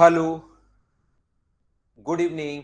Hello, good evening.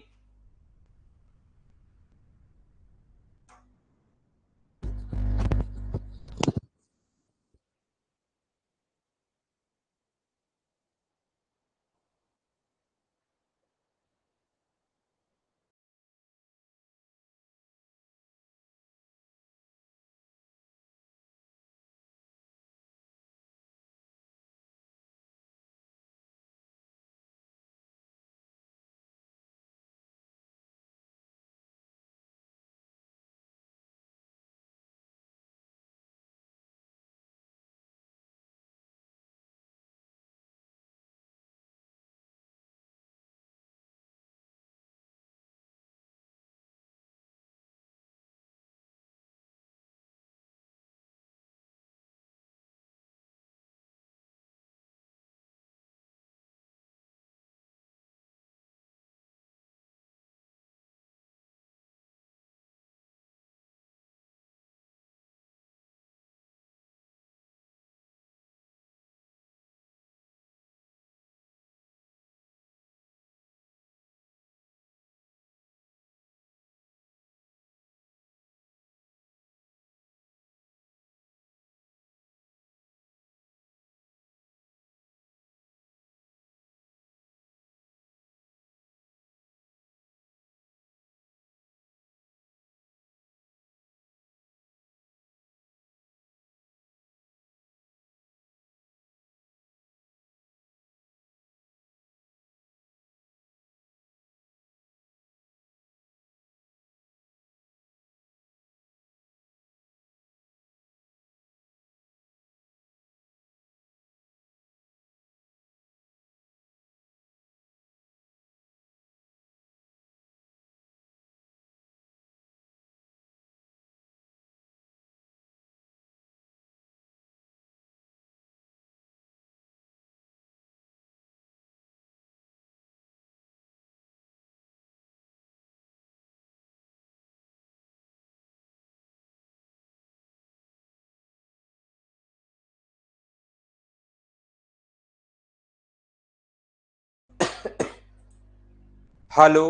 Hello,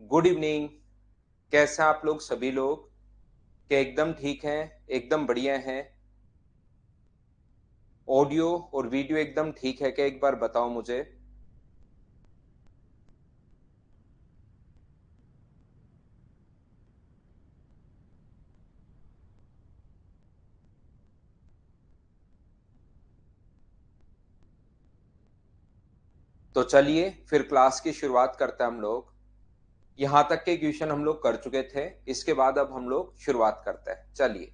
good evening. कैसे हैं आप लोग सभी लोग? क्या एकदम ठीक हैं? एकदम बढ़िया हैं? ऑडियो और वीडियो एकदम ठीक है क्या? एक बार बताओ मुझे। तो चलिए फिर क्लास की शुरुआत करते हैं हम लोग। यहाँ तक के क्वेश्चन हम लोग कर चुके थे, इसके बाद अब हम लोग शुरुआत करते हैं। चलिए।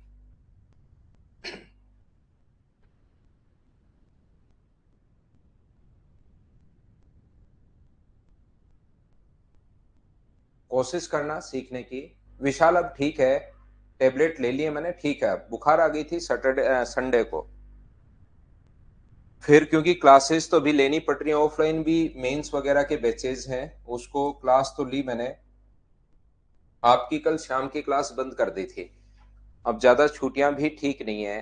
कोशिश करना सीखने की। विशाल अब ठीक है, टेबलेट ले लिए मैंने, ठीक है। बुखार आ गई थी सैटरडे संडे को। फिर क्योंकि क्लासेस तो अभी लेनी पड़ रही है, ऑफलाइन भी मेंस वगैरह के बैचेज हैं, उसको क्लास तो ली मैंने। आपकी कल शाम की क्लास बंद कर दी थी। अब ज्यादा छुट्टियां भी ठीक नहीं है।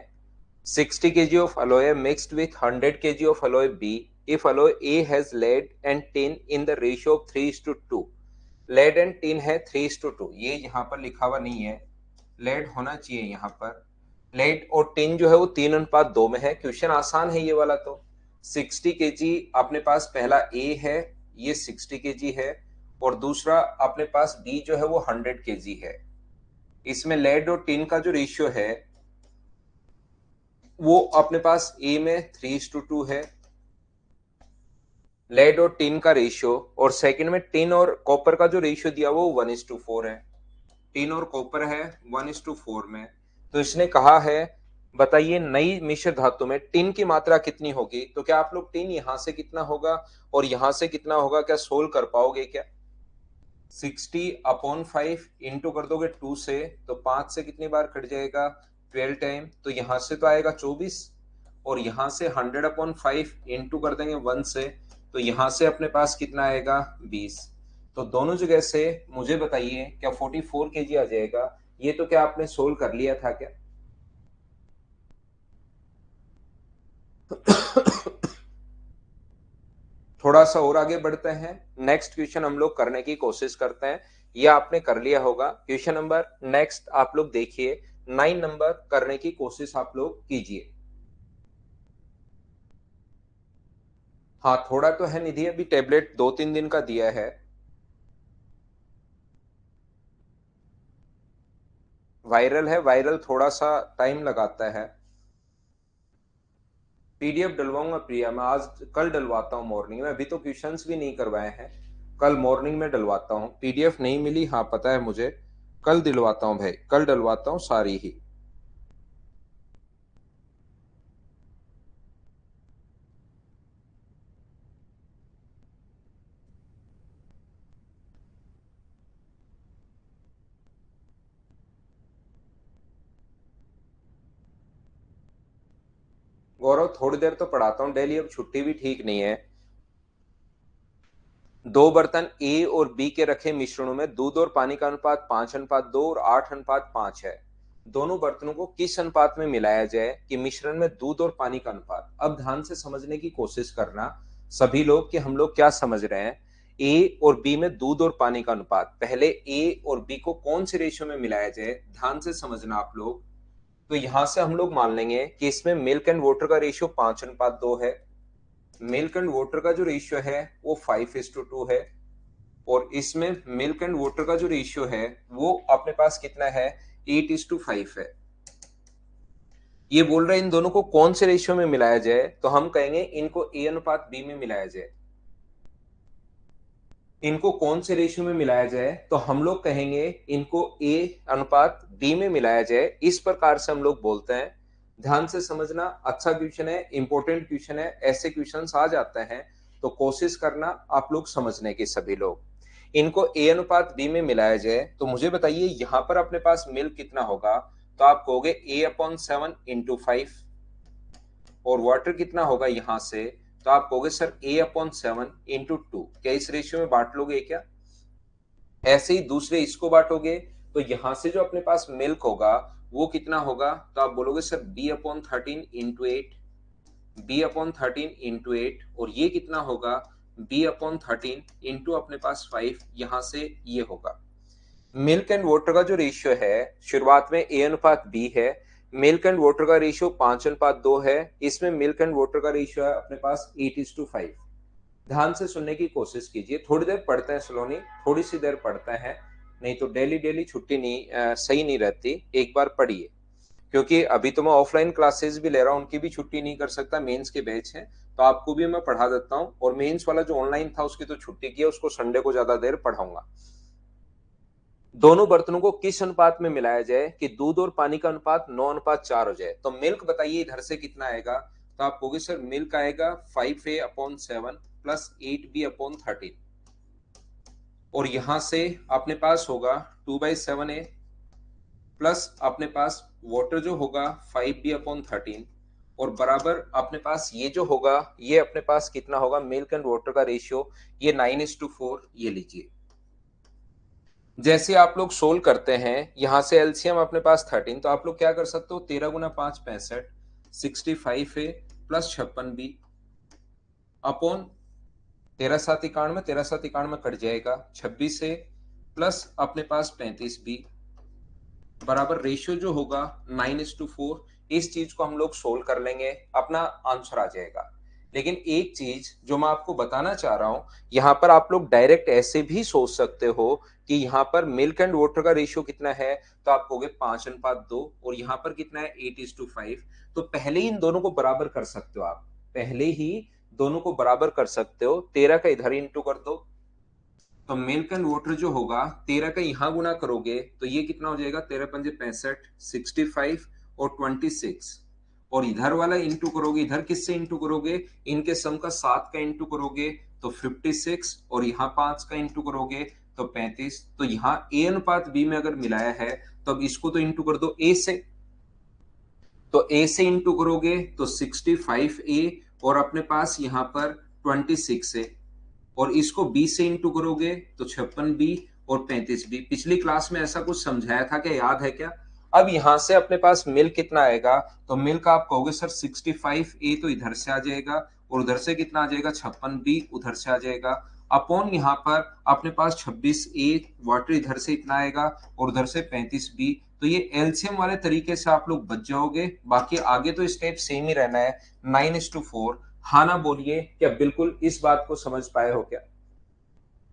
60 kg of alloy mixed with 100 kg of alloy B if alloy A has lead and tin in the ratio of 3:2। Lead and tin है 3:2, ये यहाँ पर लिखा हुआ नहीं है। लेड होना चाहिए यहाँ पर। लेड और टिन जो है वो 3:2 में है। क्वेश्चन आसान है ये वाला तो। 60 kg अपने पास पहला ए है, ये 60 kg है। और दूसरा अपने पास बी जो है वो 100 kg है। इसमें लेड और टिन का जो रेशियो है वो अपने पास ए में 3:2 है, लेड और टिन का रेशियो। और सेकंड में टिन और कॉपर का जो रेशियो दिया वो 1:4 है। टिन और कॉपर है 1:4 में। तो इसने कहा है बताइए नई मिश्र धातु में टिन की मात्रा कितनी होगी। तो क्या आप लोग टिन यहां से कितना होगा और यहां से कितना होगा क्या सोल्व कर पाओगे क्या? 60/5 इंटू कर दोगे 2 से, तो 5 से कितनी बार कट जाएगा? 12 टाइम। तो यहां से तो आएगा 24। और यहां से 100/5 इंटू कर देंगे 1 से, तो यहां से अपने पास कितना आएगा? 20। तो दोनों जगह से मुझे बताइए क्या 44 kg आ जाएगा? ये तो क्या आपने सोल्व कर लिया था क्या? थोड़ा सा और आगे बढ़ते हैं, नेक्स्ट क्वेश्चन हम लोग करने की कोशिश करते हैं। ये आपने कर लिया होगा क्वेश्चन नंबर, नेक्स्ट आप लोग देखिए 9 नंबर करने की कोशिश आप लोग कीजिए। हाँ थोड़ा तो है निधि, अभी टेबलेट 2-3 दिन का दिया है। वायरल है, वायरल थोड़ा सा टाइम लगाता है। पीडीएफ डलवाऊंगा प्रिया, मैं आज कल डलवाता हूँ मॉर्निंग में, अभी तो क्वेश्चंस भी नहीं करवाए हैं, कल मॉर्निंग में डलवाता हूँ। पीडीएफ नहीं मिली, हाँ पता है मुझे, कल दिलवाता हूँ भाई, कल डलवाता हूँ सारी ही। गौरव थोड़ी देर तो पढ़ाता हूँ डेली, अब छुट्टी भी ठीक नहीं है। दो बर्तन ए और बी के रखे मिश्रणों में दूध और पानी का अनुपात 5:2 और 8:5 है। दोनों बर्तनों को किस अनुपात में मिलाया जाए कि मिश्रण में दूध और पानी का अनुपात। अब ध्यान से समझने की कोशिश करना सभी लोग कि हम लोग क्या समझ रहे हैं। ए और बी में दूध और पानी का अनुपात, पहले ए और बी को कौन से रेशियो में मिलाया जाए, ध्यान से समझना आप लोग। तो यहां से हम लोग मान लेंगे कि इसमें मिल्क एंड वाटर का रेशियो 5:2 है, मिल्क एंड वाटर का जो रेशियो है वो 5:2 है, और इसमें मिल्क एंड वाटर का जो रेशियो है वो अपने पास कितना है, 8:5 है। ये बोल रहे हैं इन दोनों को कौन से रेशियो में मिलाया जाए, तो हम कहेंगे इनको ए अनुपात बी में मिलाया जाए। इनको कौन से रेशियो में मिलाया जाए, तो हम लोग कहेंगे इनको ए अनुपात बी में मिलाया जाए, इस प्रकार से हम लोग बोलते हैं। ध्यान से समझना, अच्छा क्वेश्चन है, इंपॉर्टेंट क्वेश्चन है, ऐसे क्वेश्चंस आ जाते हैं तो कोशिश करना आप लोग समझने के सभी लोग। इनको ए अनुपात बी में मिलाया जाए तो मुझे बताइए यहां पर अपने पास मिल्क कितना होगा, तो आप कहोगे A/7 × 5, और वाटर कितना होगा यहां से, तो आप कहोगे सर A/7 × 2। क्या इस रेशियो में बांट लोगे क्या, ऐसे ही दूसरे इसको बांटोगे तो यहां से जो अपने पास मिल्क होगा वो कितना होगा, तो आप बोलोगे सर B/13 × 8, B/13 × 8, और ये कितना होगा B/13 इंटू अपने पास 5, यहां से ये होगा। मिल्क एंड वाटर का जो रेशियो है शुरुआत में ए अनुपात बी है, मिल्क एंड वाटर का रेशियो 5:2 है, इसमें मिल्क एंड वाटर का रेशियो है अपने पास 8:5। ध्यान से सुनने की कोशिश कीजिए, थोड़ी देर पढ़ते हैं सलोनी, थोड़ी सी देर पढ़ते हैं, नहीं तो डेली डेली छुट्टी नहीं सही नहीं रहती, एक बार पढ़िए। क्योंकि अभी तो मैं ऑफलाइन क्लासेस भी ले रहा हूँ, उनकी भी छुट्टी नहीं कर सकता, मेंस के बैच हैं, तो आपको भी मैं पढ़ा देता हूँ, और मेंस वाला जो ऑनलाइन था उसकी तो छुट्टी की है, उसको संडे को ज्यादा देर पढ़ाऊंगा। दोनों बर्तनों को किस अनुपात में मिलाया जाए कि दूध और पानी का अनुपात 9:4 हो जाए। तो मिल्क बताइए इधर से कितना आएगा, तो आप कहोगे सर मिल्क आएगा 5A/7 प्लस 8B/13, और यहां से अपने पास होगा 2/7A प्लस अपने पास वाटर जो होगा 5B/13, और बराबर अपने पास ये जो होगा ये अपने पास कितना होगा मिल्क एंड वाटर का रेशियो, ये 9:4, ये लीजिए। जैसे आप लोग सोल्व करते हैं यहां से एलसीएम अपने पास 13, तो आप लोग क्या कर सकते हो, 13 × 5 65, 65A plus 56B upon 13×7 = 91, 13×7 = cut जाएगा 26A प्लस अपने पास 35B बराबर रेशियो जो होगा 9:4। इस चीज को हम लोग सोल्व कर लेंगे, अपना आंसर आ जाएगा। लेकिन एक चीज जो मैं आपको बताना चाह रहा हूं, यहां पर आप लोग डायरेक्ट ऐसे भी सोच सकते हो कि यहां पर मिल्क एंड वाटर का रेशियो कितना है, तो आप कहोगे 5:2, और यहां पर कितना है 8:5। तो पहले ही इन दोनों को बराबर कर सकते हो, आप पहले ही दोनों को बराबर कर सकते हो, 13 का इधर ही इंटू कर दो, तो मिल्क एंड वाटर जो होगा 13 का यहां गुना करोगे तो ये कितना हो जाएगा, 13×5 65, 65 और 26, और इधर वाला इंटू करोगे, इधर किससे इंटू करोगे, इनके सम का 7 का इंटू करोगे तो 56, और यहाँ 5 का इंटू करोगे तो 35। तो यहाँ ए अनुपात बी में अगर मिलाया है तो अब इसको तो इंटू कर दो ए से, तो ए से इंटू करोगे तो 65A, और अपने पास यहाँ पर 26A, और इसको बी से इंटू करोगे तो 56B और 35B। पिछली क्लास में ऐसा कुछ समझाया था क्या, याद है क्या। अब यहां से अपने पास मिल्क कितना आएगा, तो मिल्क आप कहोगे सर 65A तो इधर से आ जाएगा, और उधर से कितना आ जाएगा 56B उधर से आ जाएगा, अपॉन यहाँ पर अपने पास 26A वाटर इधर से इतना आएगा और उधर से 35B। तो ये एलसीएम वाले तरीके से आप लोग बच जाओगे। बाकी आगे तो स्टेप सेम ही रहना है 9:4। हाँ ना बोलिए, क्या बिल्कुल इस बात को समझ पाए हो क्या?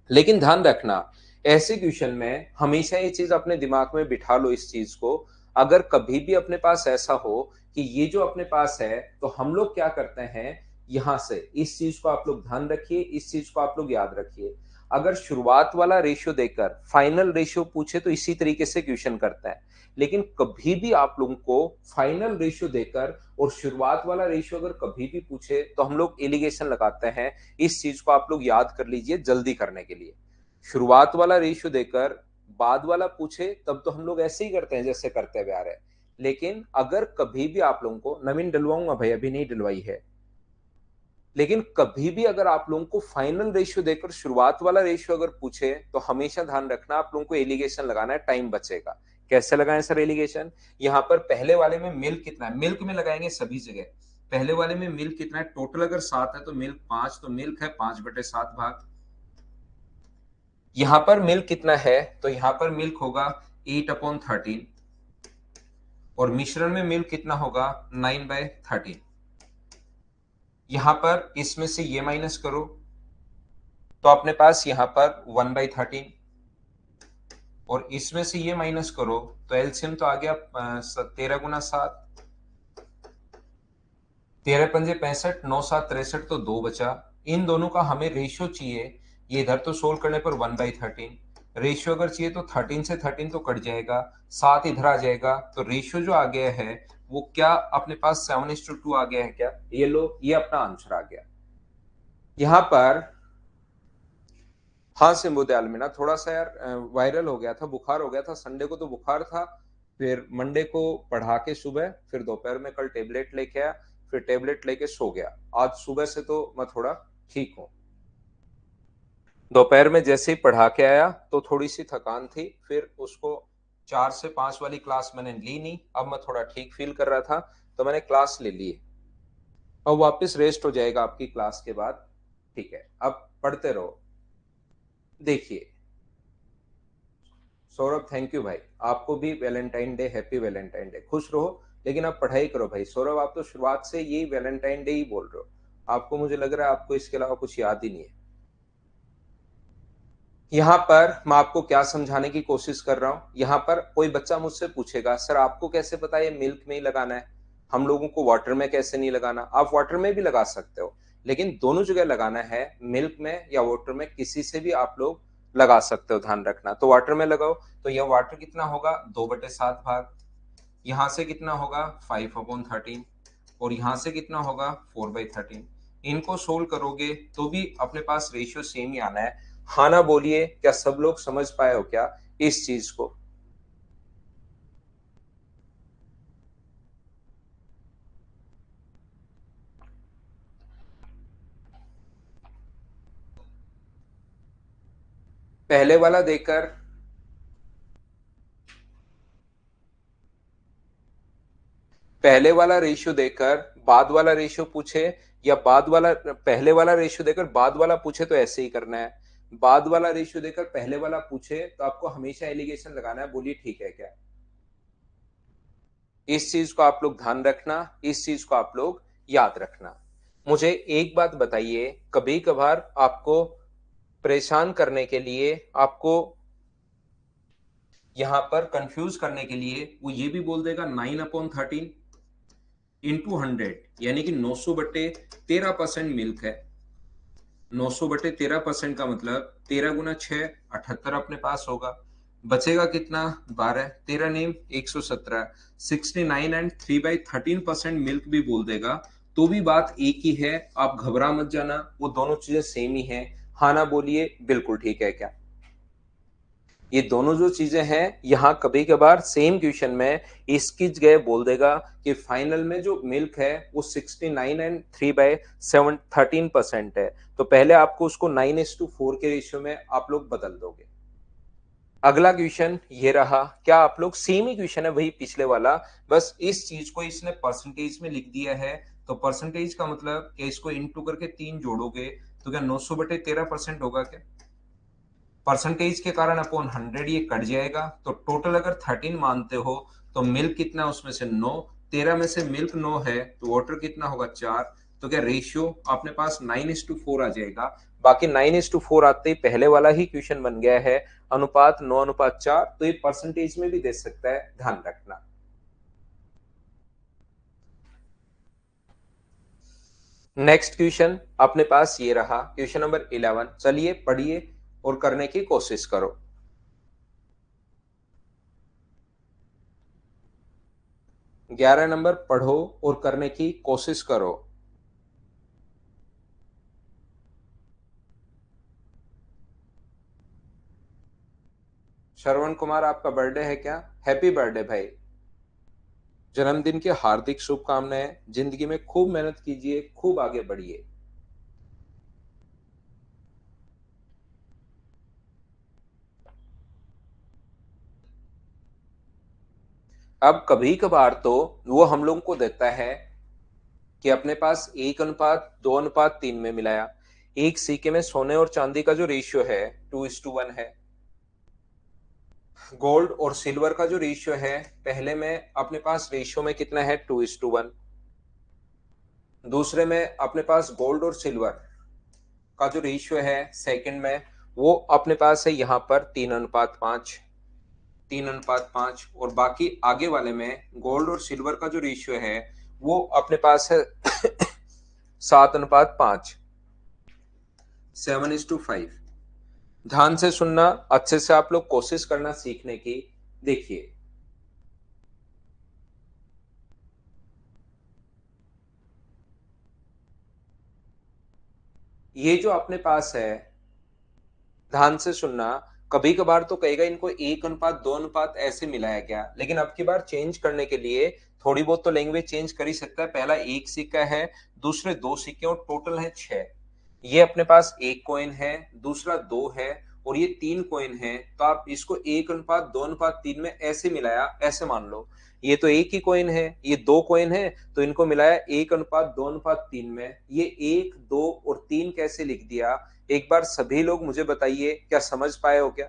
लेकिन ध्यान रखना, ऐसे क्वेश्चन में हमेशा ये चीज अपने दिमाग में बिठा लो इस चीज को, अगर कभी भी अपने पास ऐसा हो कि ये जो अपने पास है, तो हम लोग क्या करते हैं यहां से, इस चीज को आप लोग ध्यान रखिए, इस चीज को आप लोग याद रखिए। अगर शुरुआत वाला रेशियो देकर फाइनल रेशियो पूछे तो इसी तरीके से क्वेश्चन करते हैं, लेकिन कभी भी आप लोगों को फाइनल रेशियो देकर और शुरुआत वाला रेशियो अगर कभी भी पूछे तो हम लोग एलिगेशन लगाते हैं। इस चीज को आप लोग याद कर लीजिए जल्दी करने के लिए। शुरुआत वाला रेशियो देकर बाद वाला पूछे तब तो हम लोग ऐसे ही करते हैं जैसे करते हुए आ रहे हैं, लेकिन अगर कभी भी आप लोगों को, नवीन डलवाऊंगा भाई, अभी नहीं डलवाई है, लेकिन कभी भी अगर आप लोगों को फाइनल रेशियो देकर शुरुआत वाला रेशियो अगर पूछे तो हमेशा ध्यान रखना आप लोगों को एलिगेशन लगाना है, टाइम बचेगा। कैसे लगाएं सर एलिगेशन? यहां पर पहले वाले में मिल्क कितना है, मिल्क में लगाएंगे सभी जगह। पहले वाले में मिल्क कितना है, टोटल अगर 7 है तो मिल्क 5, तो मिल्क है 5/7 भाग। यहां पर मिल्क कितना है, तो यहां पर मिल्क होगा 8/13, और मिश्रण में मिल्क कितना होगा 9/13। यहां पर इसमें से ये माइनस करो तो अपने पास यहां पर 1/13, और इसमें से ये माइनस करो तो एलसीएम तो आ गया 13 गुना 7, 13 पंजे 65, 9 7 63, तो 2 बचा। इन दोनों का हमें रेशियो चाहिए, ये इधर तो सोल्व करने पर 1/13, रेशियो अगर चाहिए तो 13 से 13 तो कट जाएगा, 7 इधर आ जाएगा, तो रेशियो जो आ गया है वो क्या अपने पास 7:2 आ गया है क्या? ये लो, ये अपना आंसर आ गया। यहां पर हाँ सिम्बुदयाल में ना थोड़ा सा यार वायरल हो गया था, बुखार हो गया था, संडे को तो बुखार था, फिर मंडे को पढ़ा के सुबह, फिर दोपहर में कल टेबलेट लेके आया, फिर टेबलेट लेके सो गया। आज सुबह से तो मैं थोड़ा ठीक हूँ। दोपहर में जैसे ही पढ़ा के आया तो थोड़ी सी थकान थी, फिर उसको 4 से 5 वाली क्लास मैंने ली नहीं, अब मैं थोड़ा ठीक फील कर रहा था तो मैंने क्लास ले ली। अब वापस रेस्ट हो जाएगा आपकी क्लास के बाद, ठीक है? अब पढ़ते रहो। देखिए सौरभ, थैंक यू भाई, आपको भी Valentine day, happy Valentine day, खुश रहो, लेकिन आप पढ़ाई करो भाई। सौरभ, आप तो शुरुआत से यही वैलेंटाइन डे ही बोल रहे हो, आपको मुझे लग रहा है आपको इसके अलावा कुछ याद ही नहीं है। यहाँ पर मैं आपको क्या समझाने की कोशिश कर रहा हूं, यहाँ पर कोई बच्चा मुझसे पूछेगा सर आपको कैसे पता ये मिल्क में ही लगाना है, हम लोगों को वाटर में कैसे नहीं लगाना? आप वाटर में भी लगा सकते हो, लेकिन दोनों जगह लगाना है, मिल्क में या वाटर में, किसी से भी आप लोग लगा सकते हो, ध्यान रखना। तो वाटर में लगाओ तो यह वाटर कितना होगा 2/7 भाग, यहां से कितना होगा 5/13, और यहां से कितना होगा 4/13। इनको सोल्व करोगे तो भी अपने पास रेशियो सेम ही आना है। हाँ ना बोलिए, क्या सब लोग समझ पाए हो क्या इस चीज को? पहले वाला देकर पहले वाला रेशियो देकर बाद वाला रेशियो पूछे, या बाद वाला पहले वाला रेशियो देकर बाद वाला पूछे तो ऐसे ही करना है, बाद वाला रेशियो देकर पहले वाला पूछे तो आपको हमेशा एलिगेशन लगाना है। बोलिए ठीक है क्या? इस चीज को आप लोग ध्यान रखना, इस चीज को आप लोग याद रखना। मुझे एक बात बताइए, कभी कभार आपको परेशान करने के लिए, आपको यहां पर कंफ्यूज करने के लिए वो ये भी बोल देगा 9/13 इंटू 100, यानी कि 900/13% मिल्क है। 900/13% का मतलब 13 गुना 6 78 अपने पास होगा, बचेगा कितना 12, 13 नेम 117, 69 एंड 3/13% मिल्क भी बोल देगा तो भी बात एक ही है, आप घबरा मत जाना, वो दोनों चीजें सेम ही है। हाँ ना बोलिए, बिल्कुल ठीक है क्या? ये दोनों जो चीजें हैं यहाँ कभी कभार सेम क्वेश्चन में इसकी जगह बोल देगा कि फाइनल में जो मिल्क है वो 69 एंड 3/13% है, तो पहले आपको उसको 9:4 के रेशियो में आप लोग बदल दोगे। अगला क्वेश्चन ये रहा, क्या आप लोग, सेम ही क्वेश्चन है वही पिछले वाला, बस इस चीज को इसने परसेंटेज में लिख दिया है तो परसेंटेज का मतलब कि इसको इनटू करके 3 जोड़ोगे तो क्या 900/13% होगा क्या? परसेंटेज के कारण अपॉन 100 ये कट जाएगा, तो टोटल अगर 13 मानते हो तो मिल्क कितना है उसमें से 9, 13 में से मिल्क 9 है तो वाटर कितना होगा 4। तो क्या रेशियो अपने पास 9:4 आ जाएगा। बाकी 9:4 आते ही पहले वाला ही क्वेश्चन बन गया है, अनुपात 9:4। तो ये परसेंटेज में भी दे सकता है, ध्यान रखना। नेक्स्ट क्वेश्चन अपने पास ये रहा, क्वेश्चन नंबर 11। चलिए पढ़िए और करने की कोशिश करो। 11 नंबर पढ़ो और करने की कोशिश करो। श्रवण कुमार, आपका बर्थडे है क्या? हैप्पी बर्थडे भाई। जन्मदिन की हार्दिक शुभकामनाएं। जिंदगी में खूब मेहनत कीजिए, खूब आगे बढ़िए। अब कभी कभार तो वो हम लोग को देता है कि अपने पास 1:2:3 में मिलाया। एक सिक्के में सोने और चांदी का जो रेशियो है 2:1 है। गोल्ड और सिल्वर का जो रेशियो है, पहले में अपने पास रेशियो में कितना है 2:1। दूसरे में अपने पास गोल्ड और सिल्वर का जो रेशियो है सेकंड में, वो अपने पास है यहाँ पर 3:5। 3:5। और बाकी आगे वाले में गोल्ड और सिल्वर का जो रेशियो है वो अपने पास है 7:5। 7:5। ध्यान से सुनना, अच्छे से आप लोग कोशिश करना सीखने की। देखिए, ये जो अपने पास है, ध्यान से सुनना। कभी कभार तो कहेगा इनको 1:2 ऐसे मिलाया गया, लेकिन अब की बार चेंज करने के लिए थोड़ी बहुत तो लैंग्वेज चेंज कर ही सकता है। पहला एक सिक्का है, दूसरे दो सिक्के, और टोटल है 6। ये अपने पास एक कॉइन है, दूसरा दो है, और ये 3 कॉइन है। तो आप इसको 1:2:3 में ऐसे मिलाया, ऐसे मान लो ये तो एक ही कॉइन है, ये दो कॉइन है, तो इनको मिलाया 1:2:3 में। ये 1, 2 और 3 कैसे लिख दिया? एक बार सभी लोग मुझे बताइए, क्या समझ पाए हो क्या?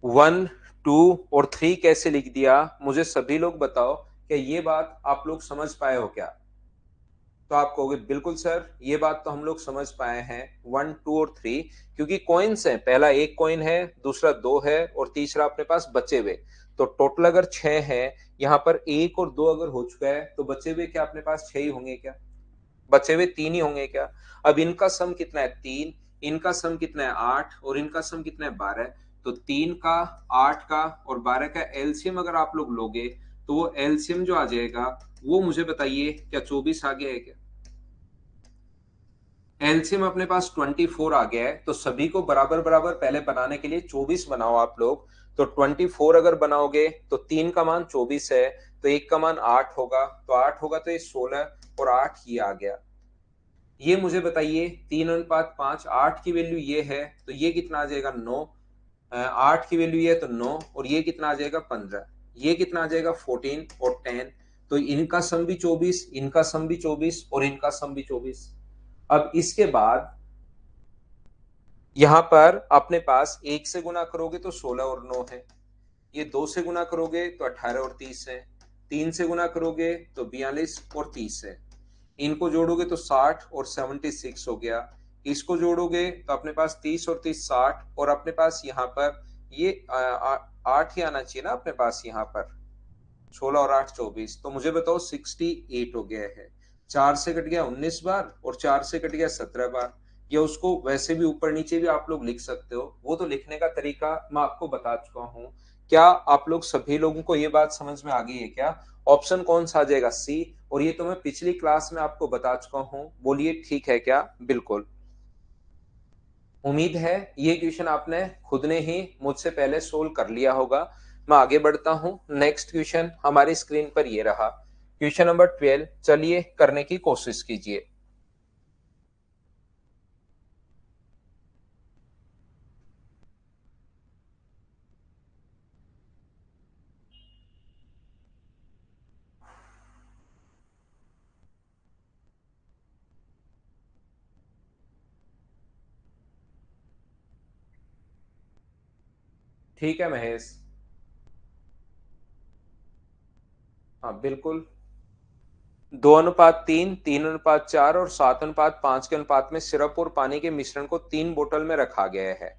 1, 2 और 3 कैसे लिख दिया? मुझे सभी लोग बताओ, क्या ये बात आप लोग समझ पाए हो क्या? तो आप कहोगे बिल्कुल सर, ये बात तो हम लोग समझ पाए हैं, 1, 2 और 3। क्योंकि कॉइन्स है, पहला एक कॉइन है, दूसरा दो है, और तीसरा अपने पास बचे हुए। तो टोटल अगर 6 है, यहाँ पर एक और दो अगर हो चुका है, तो बचे हुए क्या अपने पास 6 ही होंगे क्या? बचे हुए 3 ही होंगे क्या? अब इनका सम कितना है 3, इनका सम कितना है 8, और इनका सम कितना है 12। तो 3 का, 8 का और 12 का एलसीएम अगर आप लोग लोगे, तो वो एलसीएम जो आ जाएगा, वो मुझे बताइए, क्या 24 आ गया है क्या? एलसीएम अपने पास 24 आ गया है। तो सभी को बराबर बराबर पहले बनाने के लिए 24 बनाओ आप लोग। तो 24 अगर बनाओगे तो 3 का मान 24 है, तो एक का मान 8 होगा, तो 8 होगा तो ये 16, और 8 ही आ गया। ये मुझे बताइए, 3:5, 8 की वैल्यू ये है, तो ये कितना आ जाएगा 9। 8 की वैल्यू ये है तो 9, और ये कितना आ जाएगा 15। ये कितना आ जाएगा 14 और 10। तो इनका सम भी 24, इनका सम भी 24, और इनका सम भी 24। अब इसके बाद यहां पर अपने पास एक से गुना करोगे तो 16 और 9 है। ये दो से गुना करोगे तो 18 और 30 है। तीन से गुना करोगे तो 42 और 30 है। इनको जोड़ोगे तो 60 और 76 हो गया। इसको जोड़ोगे तो अपने पास 30 और 30 60, और अपने पास यहाँ पर ये 8 ही आना चाहिए ना अपने पास यहाँ पर। 16 और 8 24, तो मुझे बताओ 68 हो गया है। 4 से कट गया 19 बार, और 4 से कट गया 17 बार। या उसको वैसे भी ऊपर नीचे भी आप लोग लिख सकते हो, वो तो लिखने का तरीका मैं आपको बता चुका हूँ। क्या आप लोग सभी लोगों को ये बात समझ में आ गई है क्या? ऑप्शन कौन सा आ जाएगा? सी। और ये तो मैं पिछली क्लास में आपको बता चुका हूँ, बोलिए ठीक है क्या? बिल्कुल। उम्मीद है ये क्वेश्चन आपने खुद ने ही मुझसे पहले सोल्व कर लिया होगा। मैं आगे बढ़ता हूं। नेक्स्ट क्वेश्चन हमारी स्क्रीन पर ये रहा, क्वेश्चन नंबर 12। चलिए करने की कोशिश कीजिए। ठीक है महेश। हाँ बिल्कुल। 2:3, 3:4 और 7:5 के अनुपात में सिरप और पानी के मिश्रण को 3 बोतल में रखा गया है।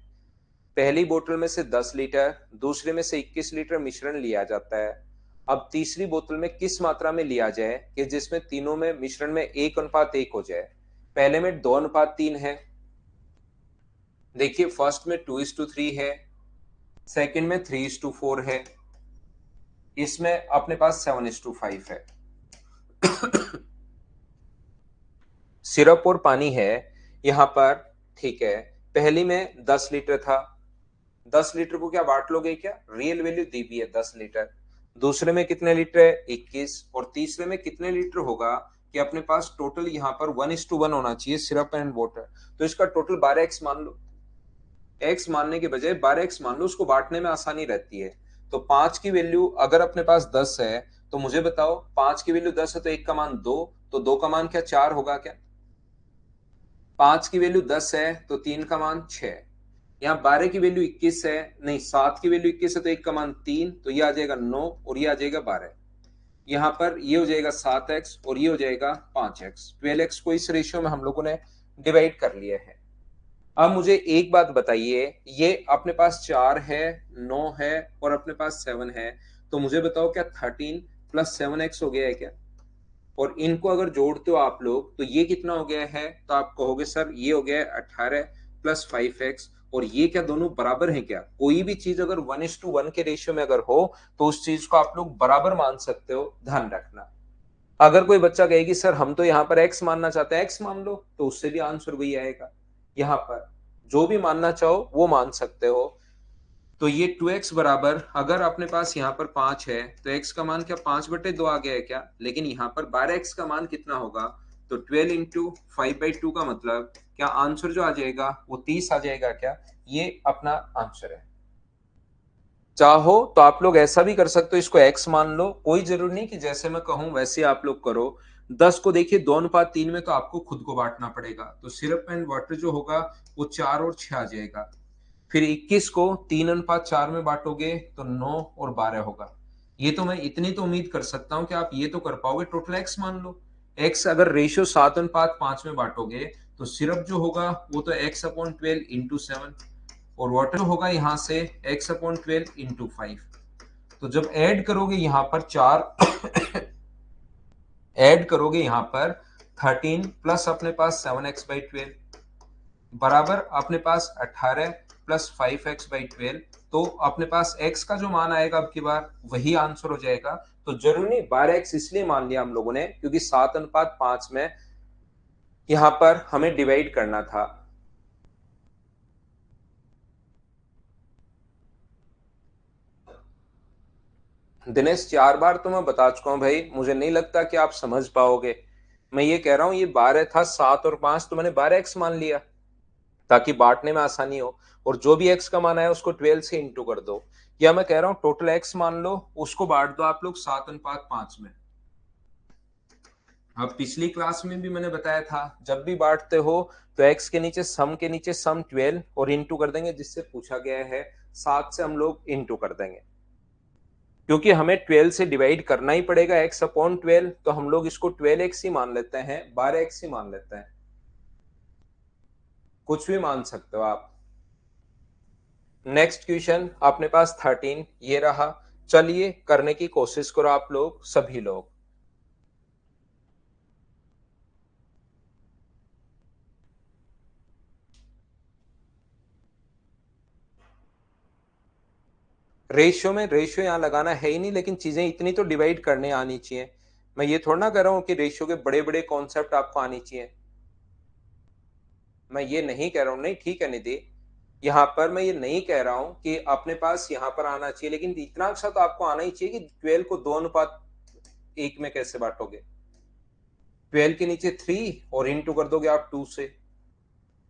पहली बोतल में से 10 लीटर, दूसरे में से 21 लीटर मिश्रण लिया जाता है। अब तीसरी बोतल में किस मात्रा में लिया जाए कि जिसमें तीनों में मिश्रण में 1:1 हो जाए। पहले में 2:3 है। देखिए फर्स्ट में 2:3 है, सेकंड में 3:4 है, इसमें अपने पास 7:5 है। सिरप और पानी है यहां पर। ठीक है, पहली में 10 लीटर था, 10 लीटर को क्या बांट लोगे क्या, रियल वैल्यू दी भी है 10 लीटर। दूसरे में कितने लीटर है, 21। और तीसरे में कितने लीटर होगा कि अपने पास टोटल यहाँ पर 1:1 होना चाहिए सिरप एंड वाटर। तो इसका टोटल 12x मान लो। x मानने के बजाय 12x मान लो, उसको बांटने में आसानी रहती है। तो 5 की वैल्यू अगर अपने पास 10 है तो मुझे बताओ 5 की वैल्यू 10 है तो 1 का मान 2, तो 2 का मान क्या 4 होगा क्या। 5 की वैल्यू 10 है तो 3 का मान 6। यहाँ 12 की वैल्यू 21 है, नहीं 7 की वैल्यू 21 है तो 1 का मान 3, तो ये आ जाएगा 9 और ये आ जाएगा 12। यहाँ पर ये हो जाएगा 7x और ये हो जाएगा 5x। 12x को इस रेशियो में हम लोगों ने डिवाइड कर लिया है। अब मुझे एक बात बताइए, ये अपने पास 4 है, 9 है और अपने पास 7 है, तो मुझे बताओ क्या 13 प्लस 7x हो गया है क्या। और इनको अगर जोड़ते हो आप लोग तो ये कितना हो गया है, तो आप कहोगे सर ये हो गया है 18 प्लस 5x। और ये क्या दोनों बराबर हैं क्या। कोई भी चीज अगर 1:1 के रेशियो में अगर हो तो उस चीज को आप लोग बराबर मान सकते हो, ध्यान रखना। अगर कोई बच्चा कहेगी सर हम तो यहाँ पर x मानना चाहते हैं, x मान लो, तो उससे भी आंसर वही आएगा। यहाँ पर जो भी मानना चाहो वो मान सकते हो। तो ये 2x बराबर, अगर अपने पास यहाँ पर 5 है तो x का मान क्या 5/2 आ गया है क्या, लेकिन यहाँ पर 12x का मान कितना होगा, तो 12 इंटू 5/2 का मतलब क्या आंसर जो आ जाएगा वो 30 आ जाएगा क्या। ये अपना आंसर है। चाहो तो आप लोग ऐसा भी कर सकते हो, इसको x मान लो, कोई जरूरी नहीं कि जैसे मैं कहूं वैसे आप लोग करो। 10 को देखिए 2:3 में तो आपको खुद को बांटना पड़ेगा, तो सिरप एंड वाटर जो होगा वो 4 और 6 आ जाएगा। फिर 21 को 3:4 में बांटोगे तो 9 और 12 होगा। ये तो मैं इतनी तो उम्मीद कर सकता हूं कि आप ये तो कर पाओगे, टोटल एक्स मान लो। एक्स अगर रेशियो 7:5 में बांटोगे तो सिर्फ जो होगा वो तो x/12 × 7, और वाटर होगा यहां से x/12 × 5। तो जब ऐड करोगे यहां पर 4 ऐड करोगे यहां पर 13 प्लस अपने पास 7x/12 बराबर अपने पास 18 प्लस 5x/12। तो अपने पास x का जो मान आएगा अब की बार वही आंसर हो जाएगा। तो जरूरी नहीं 12x इसलिए मान लिया हम लोगों ने क्योंकि 7:5 में यहां पर हमें डिवाइड करना था। दिनेश 4 बार तो मैं बता चुका हूं भाई, मुझे नहीं लगता कि आप समझ पाओगे। मैं ये कह रहा हूं ये 12 था, 7 और 5 तो मैंने 12x मान लिया ताकि बांटने में आसानी हो। और जो भी x का मान आया उसको 12 से इंटू कर दो। या मैं कह रहा हूं टोटल x मान लो, उसको बांट दो आप लोग 7:5 में। अब पिछली क्लास में भी मैंने बताया था जब भी बांटते हो तो x के नीचे सम 12 और इंटू कर देंगे, जिससे पूछा गया है 7 से हम लोग इंटू कर देंगे। क्योंकि हमें 12 से डिवाइड करना ही पड़ेगा x/12, तो हम लोग इसको 12x ही मान लेते हैं, 12x ही मान लेते हैं। कुछ भी मान सकते हो आप। नेक्स्ट क्वेश्चन अपने पास 13 ये रहा। चलिए करने की कोशिश करो आप लोग सभी लोग। रेशियो यहाँ लगाना है ही नहीं, लेकिन चीजें इतनी तो डिवाइड करने आनी चाहिए। मैं ये थोड़ा ना कर रहा हूँ कि रेशियो के बड़े बड़े कॉन्सेप्ट आपको आनी चाहिए, मैं ये नहीं कह रहा हूँ। नहीं ठीक है निधि, यहाँ पर मैं ये नहीं कह रहा हूँ कि अपने पास यहाँ पर आना चाहिए, लेकिन इतना सा तो आपको आना ही चाहिए कि 12 को 2:1 में कैसे बांटोगे। 12 के नीचे 3 और इंटू कर दोगे आप 2 से,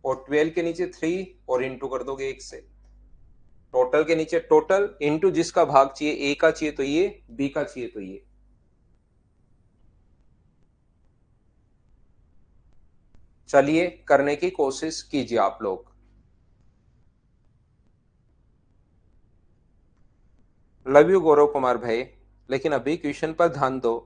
और 12 के नीचे 3 और इंटू कर दोगे 1 से। टोटल के नीचे टोटल इंटू जिसका भाग चाहिए, ए का चाहिए तो ये, बी का चाहिए तो ये। चलिए करने की कोशिश कीजिए आप लोग। लव यू गौरव कुमार भाई, लेकिन अभी क्वेश्चन पर ध्यान दो।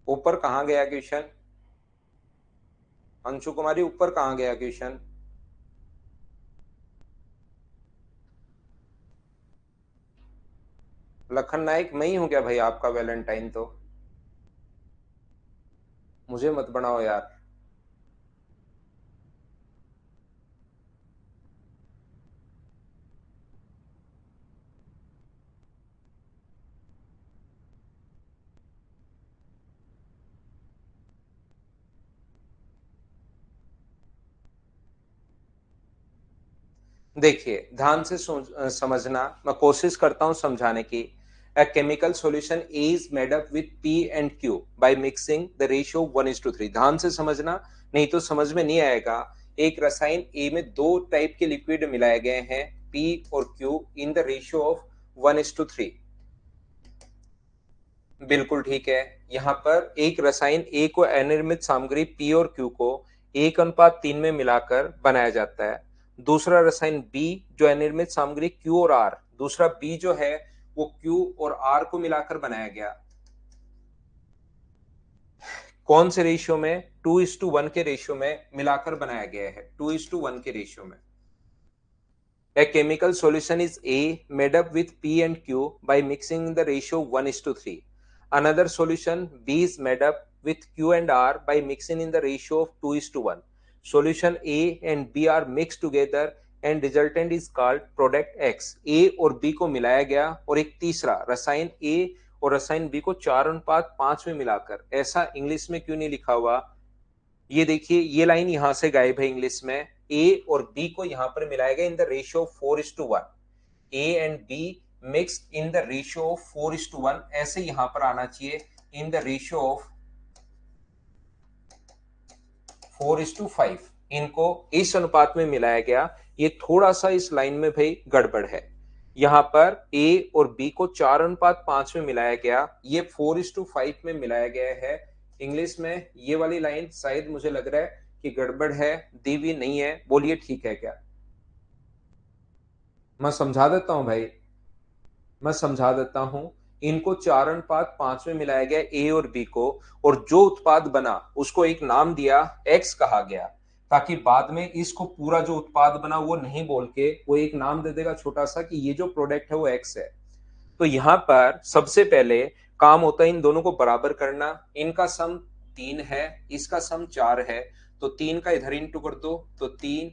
ऊपर कहाँ गया क्वेश्चन? अंशु कुमारी, ऊपर कहाँ गया क्वेश्चन? लखन नायक मैं ही हूं क्या भाई आपका वैलेंटाइन? तो मुझे मत बनाओ यार। देखिए ध्यान से समझना, मैं कोशिश करता हूं समझाने की। A chemical solution A is made up with P and Q by mixing the ratio 1:3। ध्यान से समझना, नहीं तो समझ में नहीं आएगा। एक रसायन A में दो टाइप के लिक्विड मिलाए गए हैं, P और Q, in the ratio of 1:3। बिल्कुल ठीक है। यहाँ पर एक रसायन ए को अनिर्मित सामग्री पी और क्यू को 1:3 में मिलाकर बनाया जाता है। दूसरा रसायन बी जो अनिर्मित सामग्री क्यू और आर, दूसरा बी जो है वो क्यू और आर को मिलाकर बनाया गया। कौन से रेशियो में? 2:1 के रेशियो में मिलाकर बनाया गया है, 2:1 के रेशियो में। A chemical solution is A made up with P and Q by mixing the ratio 1:3. Another solution B is made up with Q and R by mixing in the ratio of 2:1. Solution A and B are mixed together and resultant is called product X. A और B को मिलाया गया और एक तीसरा रसायन A और रसायन B को 4:5 में मिलाकर, ऐसा इंग्लिश में क्यों नहीं लिखा हुआ? ये देखिए ये लाइन यहां से गायब है इंग्लिश में। ए और बी को यहां पर मिलाया गया in the ratio 4:1। A and B mix in the ratio of 4:1, ऐसे यहां पर आना चाहिए इन द रेशियो ऑफ 4:5। इनको इस अनुपात में मिलाया गया। ये थोड़ा सा इस लाइन में भाई गड़बड़ है। यहां पर ए और बी को 4:5 में मिलाया गया, ये 4:5 में मिलाया गया है। इंग्लिश में ये वाली लाइन शायद मुझे लग रहा है कि गड़बड़ है, दी हुई नहीं है। बोलिए ठीक है क्या? मैं समझा देता हूं भाई, मैं समझा देता हूं। इनको 4:5 में मिलाया गया ए और बी को, और जो उत्पाद बना उसको एक नाम दिया, एक्स कहा गया, ताकि बाद में इसको पूरा जो उत्पाद बना वो नहीं बोल के वो एक नाम दे देगा छोटा सा कि ये जो प्रोडक्ट है वो एक्स है। तो यहां पर सबसे पहले काम होता है इन दोनों को बराबर करना। इनका सम 3 है, इसका सम 4 है, तो 3 का इधर इंटू कर दो तो 3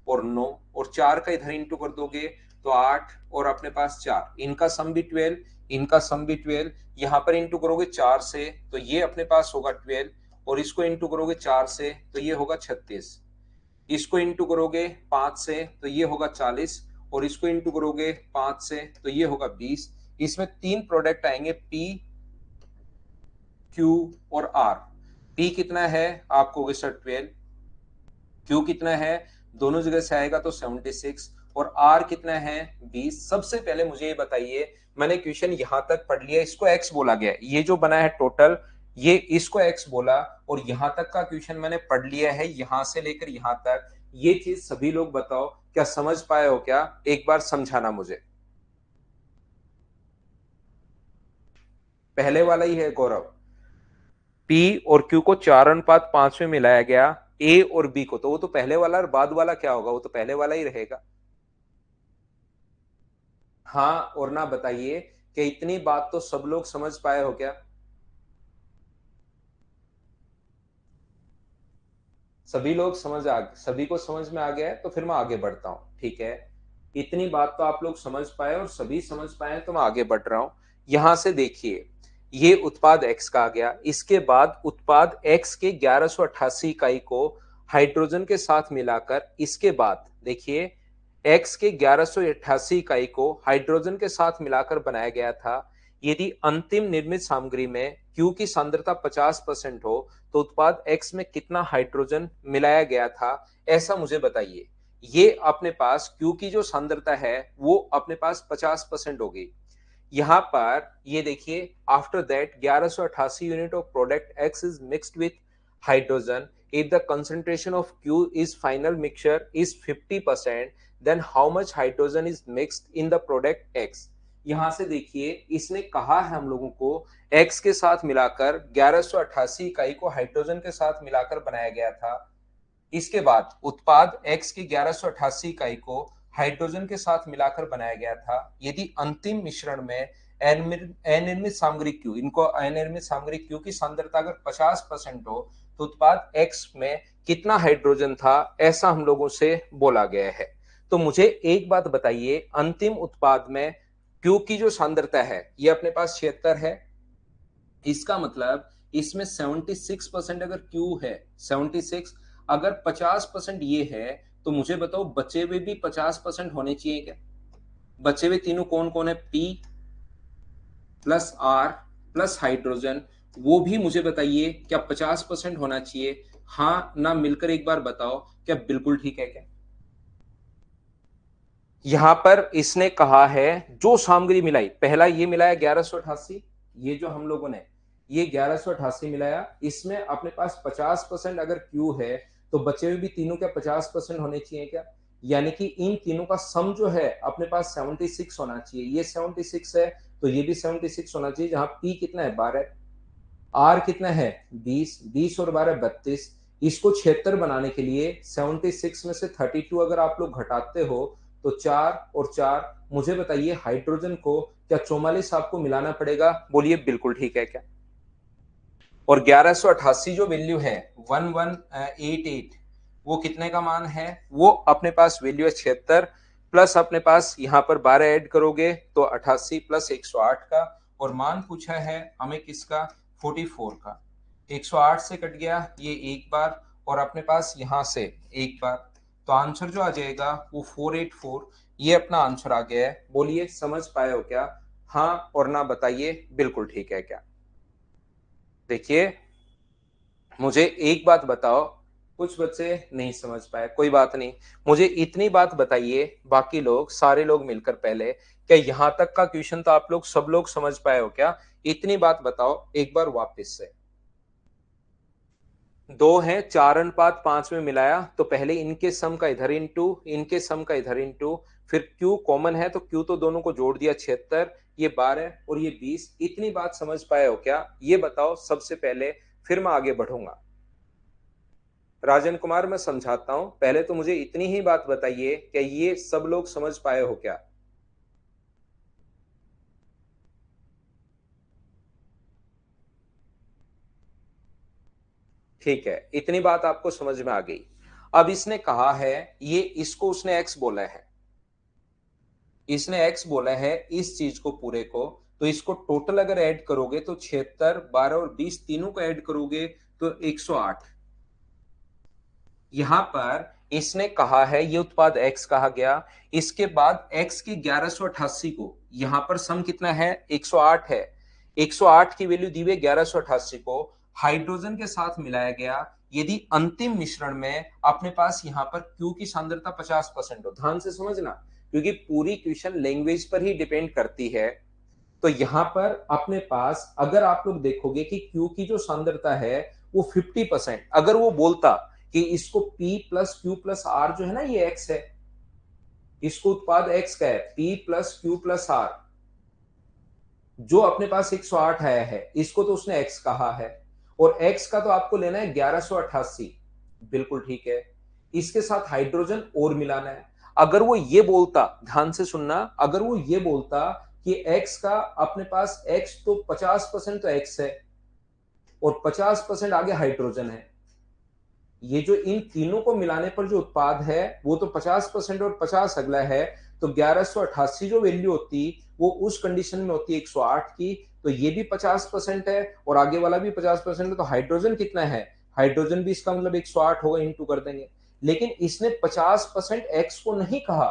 और 9, और 4 का इधर इंटू कर दोगे तो 8, और अपने पास 4। इनका सम भी 12, इनका सम भी 12। यहां पर इंटू करोगे 4 से तो ये अपने पास होगा 12, और इसको इंटू करोगे 4 से तो ये होगा 36। इसको इंटू करोगे 5 से तो ये होगा 40, और इसको इंटू करोगे 5 से तो ये होगा 20। इसमें 3 प्रोडक्ट आएंगे, पी, क्यू और आर। पी कितना है आपको होगा सर 12, क्यू कितना है दोनों जगह से आएगा तो 76, और आर कितना है 20। सबसे पहले मुझे ये बताइए, मैंने क्वेश्चन यहां तक पढ़ लिया, इसको एक्स बोला गया, ये जो बना है टोटल ये इसको एक्स बोला, और यहां तक का क्वेश्चन मैंने पढ़ लिया है, यहां से लेकर यहां तक। ये चीज सभी लोग बताओ क्या समझ पाए हो क्या? एक बार समझाना मुझे। पहले वाला ही है गौरव। पी और क्यू को 4:5 में मिलाया गया, ए और बी को, तो वो तो पहले वाला, और बाद वाला क्या होगा? वो तो पहले वाला ही रहेगा। हाँ और ना बताइए कि इतनी बात तो सब लोग समझ पाए हो क्या? सभी लोग सभी को समझ में आ गया है, तो फिर मैं आगे बढ़ता हूं, ठीक है? इतनी बात तो आप लोग समझ पाए और सभी समझ पाए, तो मैं आगे बढ़ रहा हूं। यहां से देखिए ये उत्पाद एक्स का आ गया, इसके बाद उत्पाद एक्स के 1188 इकाई को हाइड्रोजन के साथ मिलाकर, इसके बाद देखिए एक्स के 1188 इकाई को हाइड्रोजन के साथ मिलाकर बनाया गया था। यदि अंतिम निर्मित सामग्री में Q की सांद्रता 50% हो तो उत्पाद X में कितना हाइड्रोजन मिलाया गया था, ऐसा मुझे बताइए। ये अपने पास Q की जो सांद्रता है वो अपने पास 50% होगी। यहां पर ये देखिए, after that 1188 unit of product X is mixed with hydrogen, if the concentration of Q is final mixture is 50%, then how much hydrogen is mixed in the product X। यहां से देखिए, इसने कहा है हम लोगों को X के साथ मिलाकर 1188 इकाई को हाइड्रोजन के साथ मिलाकर बनाया गया था। इसके बाद उत्पाद X की 1188 इकाई को हाइड्रोजन के साथ मिलाकर बनाया गया था। यदि अंतिम मिश्रण में अनिर्मित सामग्री Q, इनको अनिर्मित सामग्री Q की सांद्रता अगर 50% हो तो उत्पाद X में कितना हाइड्रोजन था, ऐसा हम लोगों से बोला गया है। तो मुझे एक बात बताइए, अंतिम उत्पाद में Q की जो सांद्रता है ये अपने पास 76 है। इसका मतलब इसमें 76% अगर Q है, 76, अगर 50% ये है, तो मुझे बताओ बचे हुए भी 50% होने चाहिए क्या? बचे हुए तीनों कौन कौन है? P plus R plus hydrogen, वो भी मुझे बताइए क्या 50% होना चाहिए? हाँ ना मिलकर एक बार बताओ, क्या बिल्कुल ठीक है क्या? यहां पर इसने कहा है जो सामग्री मिलाई, पहला ये मिलाया 1188, ये जो हम लोगों ने ये 1188 मिलाया, इसमें अपने पास 50% अगर Q है तो बचे हुए भी तीनों क्या 50% होने चाहिए क्या? यानी कि इन तीनों का सम जो है अपने पास 76 होना चाहिए। ये 76 है तो ये भी 76 होना चाहिए। जहां P कितना है? 12, R कितना है? 20, 20 और 12 32। इसको 76 बनाने के लिए 76 में से 32 अगर आप लोग घटाते हो तो 4 और 4, मुझे बताइए हाइड्रोजन को क्या 44 आपको मिलाना पड़ेगा? बोलिए बिल्कुल ठीक है क्या? और 1188 जो वैल्यू है 1188, वो कितने का मान है? वो अपने पास वैल्यू है 76, प्लस अपने पास यहां पर 12 ऐड करोगे तो 88 प्लस 108 का, और मान पूछा है हमें किसका? 44 का। 108 से कट गया ये एक बार, और अपने पास यहां से एक बार, तो आंसर जो आ जाएगा वो 484। ये अपना आंसर आ गया है। बोलिए समझ पाए हो क्या? हाँ और ना बताइए बिल्कुल ठीक है क्या? देखिए, मुझे एक बात बताओ, कुछ बच्चे नहीं समझ पाए, कोई बात नहीं। मुझे इतनी बात बताइए, बाकी लोग सारे लोग मिलकर पहले, क्या यहां तक का क्वेश्चन तो आप लोग सब लोग समझ पाए हो क्या? इतनी बात बताओ एक बार वापस से। दो है, 4:5 में मिलाया तो पहले इनके सम का इधर इंटू, इनके सम का इधर इंटू, फिर Q कॉमन है तो Q तो दोनों को जोड़ दिया 76, ये 12 और ये 20। इतनी बात समझ पाए हो क्या? ये बताओ सबसे पहले, फिर मैं आगे बढ़ूंगा। राजन कुमार, मैं समझाता हूं, पहले तो मुझे इतनी ही बात बताइए, क्या ये सब लोग समझ पाए हो क्या? ठीक है, इतनी बात आपको समझ में आ गई। अब इसने कहा है, ये इसको उसने एक्स बोला है, इसने एक्स बोला है इस चीज को पूरे को, तो इसको टोटल अगर ऐड करोगे तो 76, 12 और 20 तीनों को ऐड करोगे तो 108। यहां पर इसने कहा है ये उत्पाद X कहा गया। इसके बाद X की 1188 को, यहां पर सम कितना है? 108 है। 108 की वैल्यू दी हुई 1188 को हाइड्रोजन के साथ मिलाया गया। यदि अंतिम मिश्रण में अपने पास यहां पर Q की सांद्रता 50% हो, ध्यान से समझना क्योंकि पूरी क्वेश्चन लैंग्वेज पर ही डिपेंड करती है। तो यहां पर अपने पास अगर आप लोग देखोगे कि Q की जो सांद्रता है वो 50%, अगर वो बोलता कि इसको P plus Q plus R जो है ना, ये X है, इसको उत्पाद X का है, P plus Q plus R, जो अपने पास 108 आया है, इसको तो उसने X कहा है, और X का तो आपको लेना है 1188, बिल्कुल ठीक है। इसके साथ हाइड्रोजन और मिलाना है। अगर वो ये बोलता, ध्यान से सुनना, अगर वो ये बोलता कि X का अपने पास X तो 50% तो X है और 50% आगे हाइड्रोजन है, ये जो इन तीनों को मिलाने पर जो उत्पाद है वो तो 50% और 50 अगला है, तो 1188 जो वैल्यू होती वो उस कंडीशन में होती है 108 की, तो ये भी 50% है और आगे वाला भी 50% है, तो हाइड्रोजन कितना है? हाइड्रोजन भी इसका मतलब 108 होगा, इंटू कर देंगे। लेकिन इसने 50% एक्स को नहीं कहा।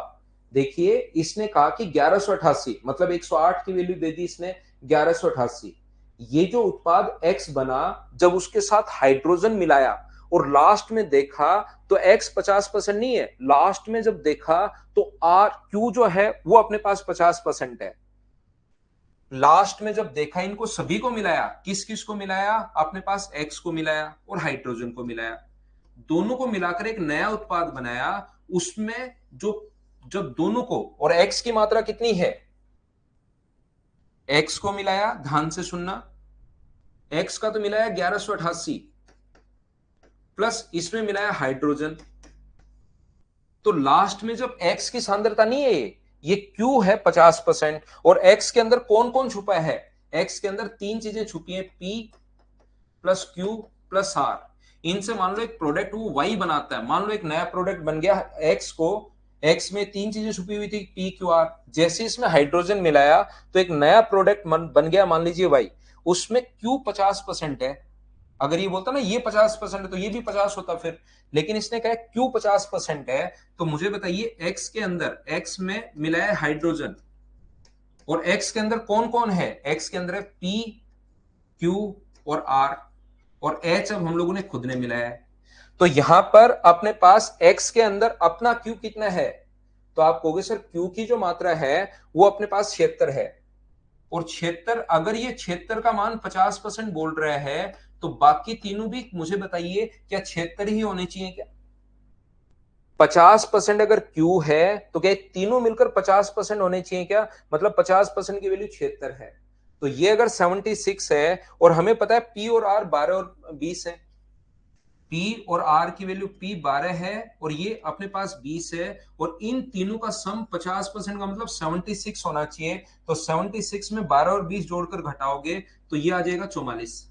देखिए, इसने कहा कि 1188, मतलब 108 की वैल्यू दे दी इसने 1188। ये जो उत्पाद X बना, जब उसके साथ हाइड्रोजन मिलाया और लास्ट में देखा तो X 50% नहीं है, लास्ट में जब देखा तो R Q जो है वो अपने पास 50% है। लास्ट में जब देखा, इनको सभी को मिलाया, किस किस को मिलाया, अपने पास X को मिलाया और हाइड्रोजन को मिलाया, दोनों को मिलाकर एक नया उत्पाद बनाया। उसमें जो जब दोनों को, और X की मात्रा कितनी है, X को मिलाया, ध्यान से सुनना, X का तो मिलाया 1188 प्लस इसमें मिलाया हाइड्रोजन। तो लास्ट में जब X की सांद्रता नहीं है, ये Q है 50%, और X के अंदर कौन कौन छुपा है, X के अंदर तीन चीजें छुपी हैं, P plus Q plus R। इनसे मान लो एक प्रोडक्ट वो Y बनाता है, मान लो एक नया प्रोडक्ट बन गया X को, X में तीन चीजें छुपी हुई थी, P Q R, जैसे इसमें हाइड्रोजन मिलाया तो एक नया प्रोडक्ट बन गया, मान लीजिए Y, उसमें Q 50% है। अगर ये बोलता ना ये 50% है तो ये भी 50 होता फिर, लेकिन इसने कहा Q 50% है। तो मुझे बताइए X के अंदर, X में मिला है हाइड्रोजन, और X के अंदर कौन कौन है, X के अंदर है P Q और R, और H अब हम लोगों ने खुद ने मिलाया है। तो यहां पर अपने पास X के अंदर अपना Q कितना है, तो आप कहोगे सर Q की जो मात्रा है वो अपने पास 76 है, और 76, अगर ये 76 का मान 50% बोल रहा है तो बाकी तीनों भी मुझे बताइए क्या 76 ही होने चाहिए क्या? 50% अगर Q है तो क्या तीनों मिलकर 50% होने चाहिए क्या? मतलब 50% की वैल्यू 76 है। तो ये अगर 76 है, और हमें पता है P और R 12 और 20 है, P और R की वैल्यू P 12 है और ये अपने पास 20 है, और इन तीनों का सम 50% का मतलब 76 होना चाहिए। तो 76 में 12 और 20 जोड़कर घटाओगे तो ये आ जाएगा 44।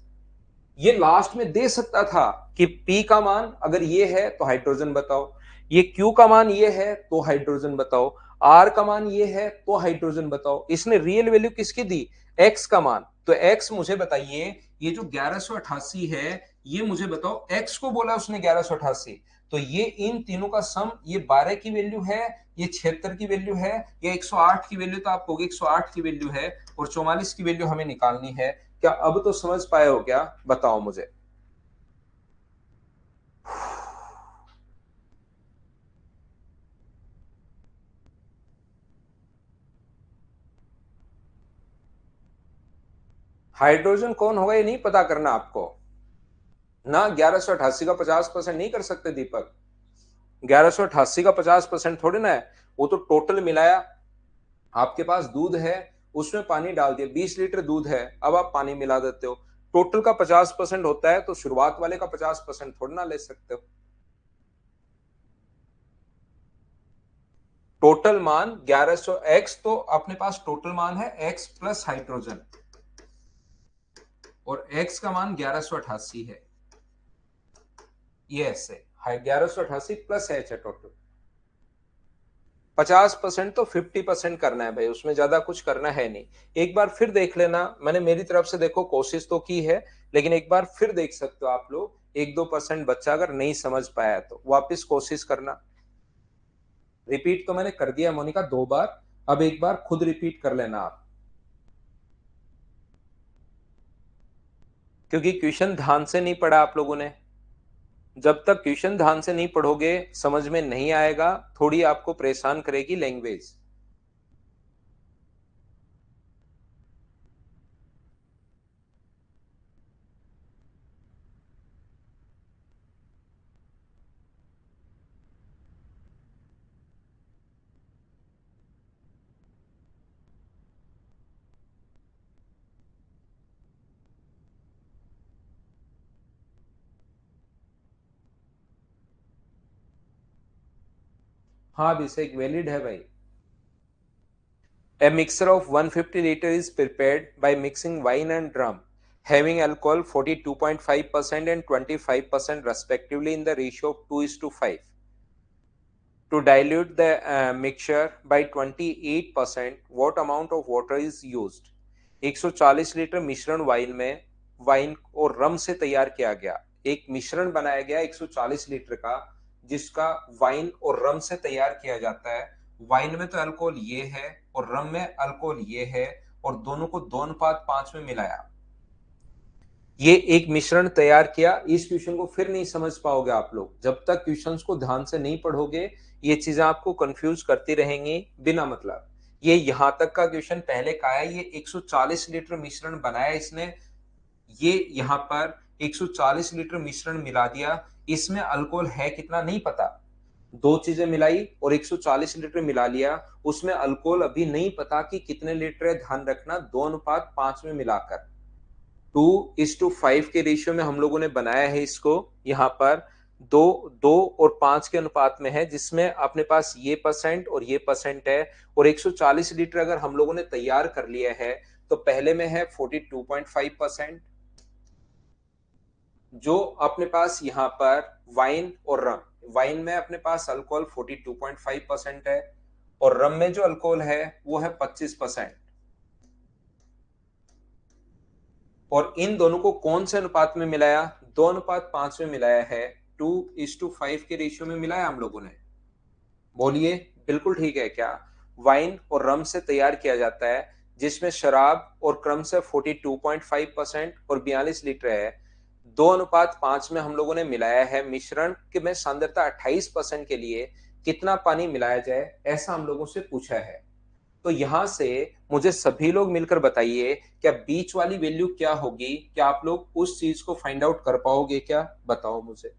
ये लास्ट में दे सकता था कि P का मान अगर ये है तो हाइड्रोजन बताओ, ये Q का मान ये है तो हाइड्रोजन बताओ, R का मान ये है तो हाइड्रोजन बताओ। इसने रियल वैल्यू किसकी दी, X का मान। तो X मुझे बताइए, ये जो 1188 है, ये मुझे बताओ, X को बोला उसने 1188, तो ये इन तीनों का सम, ये 12 की वैल्यू है, ये 76 की वैल्यू है, ये 108 की वैल्यू, तो आप कहोगे 108 की वैल्यू है, और 44 की वैल्यू हमें निकालनी है। क्या अब तो समझ पाए हो क्या, बताओ मुझे। हाइड्रोजन कौन होगा ये नहीं पता करना आपको ना, 1188 का 50% नहीं कर सकते दीपक, 1188 का 50% थोड़ी ना है, वो तो टोटल मिलाया। आपके पास दूध है, उसमें पानी डाल दिया, 20 लीटर दूध है, अब आप पानी मिला देते हो, टोटल का 50% होता है, तो शुरुआत वाले का 50% थोड़ा ना ले सकते हो। टोटल मान 1100 X, तो अपने पास टोटल मान है X प्लस हाइड्रोजन, और X का मान 1188 है, ये ऐसे 1188 प्लस H है टोटल। 50% तो 50% करना है भाई, उसमें ज्यादा कुछ करना है नहीं। एक बार फिर देख लेना, मैंने मेरी तरफ से देखो कोशिश तो की है, लेकिन एक बार फिर देख सकते हो आप लोग, 1-2% बच्चा अगर नहीं समझ पाया तो वापस कोशिश करना। रिपीट तो मैंने कर दिया मोनिका 2 बार, अब एक बार खुद रिपीट कर लेना आप, क्योंकि क्वेश्चन ध्यान से नहीं पढ़ा आप लोगों ने। जब तक क्वेश्चन ध्यान से नहीं पढ़ोगे समझ में नहीं आएगा, थोड़ी आपको परेशान करेगी लैंग्वेज। हाँ अभिषेक, वैलिड है भाई। A mixture of 150 liter is prepared by mixing wine and rum, having alcohol 42.5% and 25% respectively in the ratio of 2:5. To dilute the mixture by 28%, what amount of water is used? 140 litre मिश्रण wine और रम से तैयार किया गया, एक मिश्रण बनाया गया 140 लीटर का, जिसका वाइन और रम से तैयार किया जाता है। वाइन में तो अल्कोहल ये है और रम में अल्कोहल ये है, और दोनों को 2:5 में मिलाया, ये एक मिश्रण तैयार किया। इस क्वेश्चन को फिर नहीं समझ पाओगे आप लोग जब तक क्वेश्चंस को ध्यान से नहीं पढ़ोगे। ये चीजें आपको कंफ्यूज करती रहेंगी बिना मतलब। ये यहां तक का क्वेश्चन पहले का है, ये 140 लीटर मिश्रण बनाया इसने, ये यहां पर 140 लीटर मिश्रण मिला दिया, इसमें अल्कोहल है कितना नहीं पता, दो चीजें मिलाई और 140 लीटर मिला लिया, उसमें अल्कोहल अभी नहीं पता कि कितने लीटर है, ध्यान रखना 2:5 में मिलाकर 2:5 के रेशियो में हम लोगों ने बनाया है इसको। यहाँ पर 2:5 के अनुपात में है, जिसमें अपने पास ये परसेंट और ये परसेंट है। और 140 लीटर अगर हम लोगों ने तैयार कर लिया है तो पहले में है 42.5%, जो अपने पास यहाँ पर वाइन और रम, वाइन में अपने पास अल्कोहल 42.5% है और रम में जो अल्कोहल है वो है 25%। और इन दोनों को कौन से अनुपात में मिलाया, 2:5 में मिलाया है, 2:5 के रेशियो में मिलाया हम लोगों ने। बोलिए बिल्कुल ठीक है क्या? वाइन और रम से तैयार किया जाता है, जिसमें शराब और क्रम से 42.5% और 42 लीटर है, 2:5 में हम लोगों ने मिलाया है। मिश्रण के में सांद्रता 28% के लिए कितना पानी मिलाया जाए, ऐसा हम लोगों से पूछा है। तो यहां से मुझे सभी लोग मिलकर बताइए, क्या बीच वाली वैल्यू क्या होगी? क्या आप लोग उस चीज को फाइंड आउट कर पाओगे क्या? बताओ मुझे।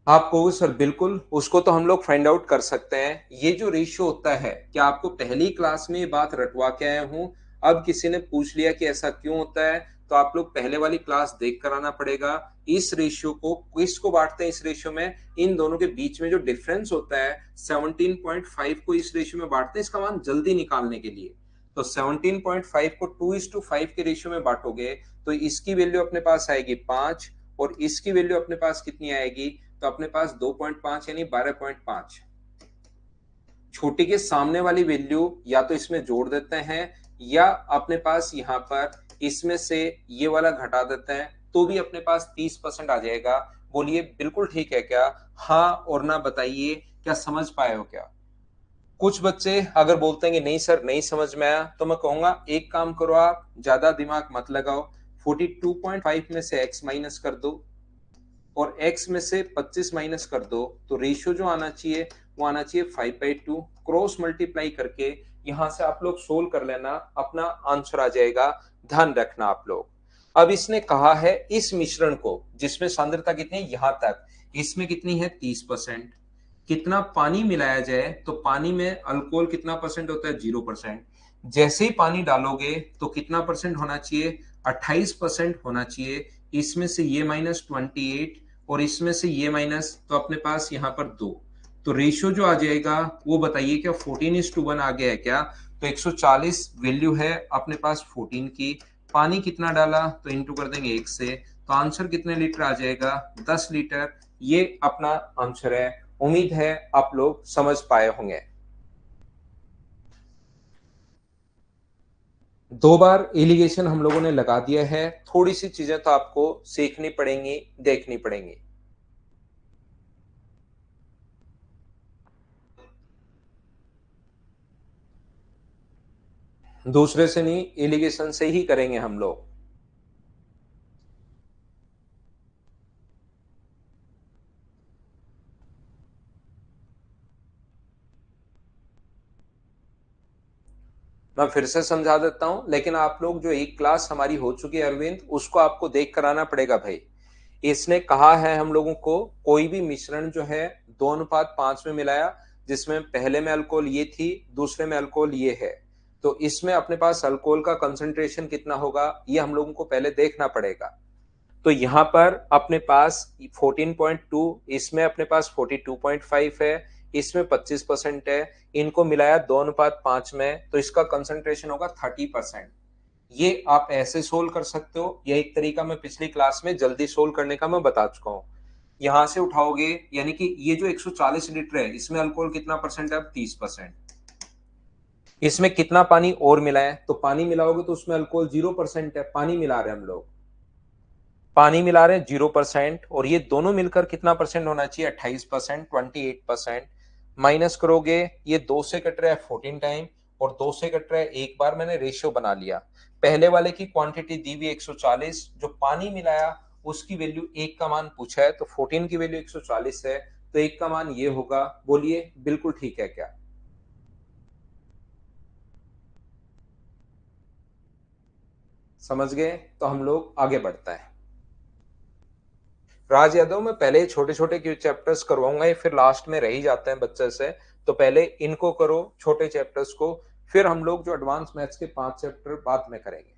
आप कहोगे सर बिल्कुल, उसको तो हम लोग फाइंड आउट कर सकते हैं। ये जो रेशियो होता है, क्या आपको पहली क्लास में ये बात रटवा के आया हूं? अब किसी ने पूछ लिया कि ऐसा क्यों होता है, तो आप लोग पहले वाली क्लास देख कर आना पड़ेगा। इस रेशियो को किसको बांटते हैं? इस रेशियो में इन दोनों के बीच में जो डिफरेंस होता है 17.5 को इस रेशियो में बांटते हैं, इसका मान जल्दी निकालने के लिए। तो 17.5 को 2:5 के रेशियो में बांटोगे तो इसकी वैल्यू अपने पास आएगी 5 और इसकी वैल्यू अपने पास कितनी आएगी? तो अपने पास 2.5 यानी 12.5। छोटी के सामने वाली वैल्यू या तो इसमें जोड़ देते हैं या अपने पास यहाँ पर इसमें से ये वाला घटा देते हैं, तो भी अपने पास 30% आ जाएगा। बोलिए बिल्कुल ठीक है क्या? हाँ और ना बताइए, क्या समझ पाए हो क्या? कुछ बच्चे अगर बोलते हैं कि नहीं सर नहीं समझ में आया, तो मैं कहूंगा एक काम करो, आप ज्यादा दिमाग मत लगाओ, 42.5 में से x माइनस कर दो और x में से 25 माइनस कर दो, तो रेशियो जो आना चाहिए वो आना चाहिए 5/2। क्रॉस मल्टीप्लाई करके यहां से आप लोग सोल्व कर लेना, अपना आंसर आ जाएगा। ध्यान रखना आप लोग। अब इसने कहा है इस मिश्रण को, जिसमें सांद्रता कितनी है यहां तक, इसमें कितनी है 30%, कितना पानी मिलाया जाए, तो पानी में अल्कोहल कितना परसेंट होता है 0%। जैसे ही पानी डालोगे तो कितना परसेंट होना चाहिए, 28% होना चाहिए। इसमें से ये -28 और इसमें से ये माइनस, तो अपने पास यहाँ पर 2, तो रेशियो जो आ जाएगा वो बताइए, क्या 14:1 आ गया है क्या? तो 140 वैल्यू है अपने पास 14 की, पानी कितना डाला तो इंटू कर देंगे 1 से, तो आंसर कितने लीटर आ जाएगा? 10 लीटर। ये अपना आंसर है। उम्मीद है आप लोग समझ पाए होंगे। दो बार एलिगेशन हम लोगों ने लगा दिया है, थोड़ी सी चीजें तो आपको सीखनी पड़ेंगी, देखनी पड़ेंगी। दूसरे से नहीं, एलिगेशन से ही करेंगे हम लोग। मैं फिर से समझा देता हूं, लेकिन आप लोग जो एक क्लास हमारी हो चुकी है अरविंद, उसको आपको देख कर आना पड़ेगा भाई। इसने कहा है हम लोगों को कोई भी मिश्रण जो है 2:5 में मिलाया, जिसमें पहले में अल्कोहल ये थी, दूसरे में अल्कोहल ये है, तो इसमें अपने पास अल्कोहल का कंसंट्रेशन कितना होगा ये हम लोगों को पहले देखना पड़ेगा। तो यहाँ पर अपने पास 14.2, इसमें अपने पास 42.5 है, इसमें 25% है, इनको मिलाया 2:5 में, तो इसका कंसंट्रेशन होगा 30%। ये आप ऐसे सोल्व कर सकते हो, यह एक तरीका मैं पिछली क्लास में जल्दी सोल्व करने का मैं बता चुका हूँ। यहां से उठाओगे, यानी कि ये जो 140 लीटर है इसमें अल्कोहल कितना परसेंट है? 30%। इसमें कितना पानी और मिला है? तो पानी मिलाओगे तो उसमें अल्कोहल 0% है, पानी मिला रहे हैं हम लोग, पानी मिला रहे हैं 0%, और ये दोनों मिलकर कितना परसेंट होना चाहिए? 28%, 28%। माइनस करोगे, ये 2 से कट रहा है 14 टाइम, और 2 से कट रहा है, एक बार मैंने रेशियो बना लिया। पहले वाले की क्वांटिटी दी हुई 140, जो पानी मिलाया उसकी वैल्यू 1 का मान पूछा है, तो 14 की वैल्यू 140 है, तो 1 का मान ये होगा। बोलिए बिल्कुल ठीक है क्या? समझ गए? तो हम लोग आगे बढ़ते हैं। राज यादव, मैं पहले छोटे छोटे क्यों चैप्टर्स करवाऊंगा, ये फिर लास्ट में रह ही जाते हैं बच्चे से। तो पहले इनको करो, छोटे चैप्टर्स को, फिर हम लोग जो एडवांस मैथ्स के 5 चैप्टर बाद में करेंगे।